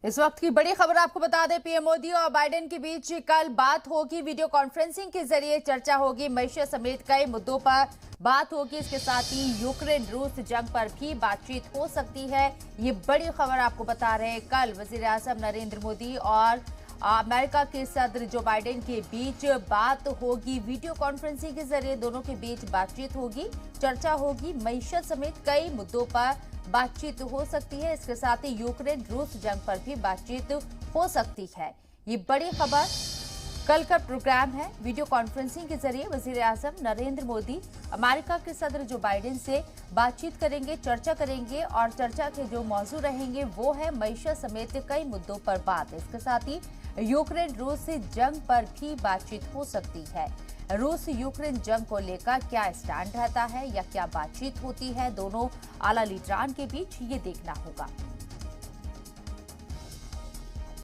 इस वक्त की बड़ी खबर आपको बता दें, पीएम मोदी और बाइडेन के बीच कल बात होगी। वीडियो कॉन्फ्रेंसिंग के जरिए चर्चा होगी। मईशत समेत कई मुद्दों पर बात होगी। इसके साथ ही यूक्रेन रूस जंग पर भी बातचीत हो सकती है। ये बड़ी खबर आपको बता रहे हैं। कल वजीर आजम नरेंद्र मोदी और अमेरिका के सदर जो बाइडेन के बीच बात होगी। वीडियो कॉन्फ्रेंसिंग के जरिए दोनों के बीच बातचीत होगी, चर्चा होगी। मईशत समेत कई मुद्दों पर बातचीत हो सकती है। इसके साथ ही यूक्रेन रूस जंग पर भी बातचीत हो सकती है। ये बड़ी खबर कल का प्रोग्राम है। वीडियो कॉन्फ्रेंसिंग के जरिए वजीर आजम नरेंद्र मोदी अमेरिका के सदर जो बाइडेन से बातचीत करेंगे, चर्चा करेंगे और चर्चा के जो मौजू रहेंगे वो है मईशत समेत कई मुद्दों पर बात। इसके साथ ही यूक्रेन रूस जंग पर भी बातचीत हो सकती है। रूस यूक्रेन जंग को लेकर क्या स्टैंड रहता है या क्या बातचीत होती है दोनों आला लीडरान के बीच, ये देखना होगा।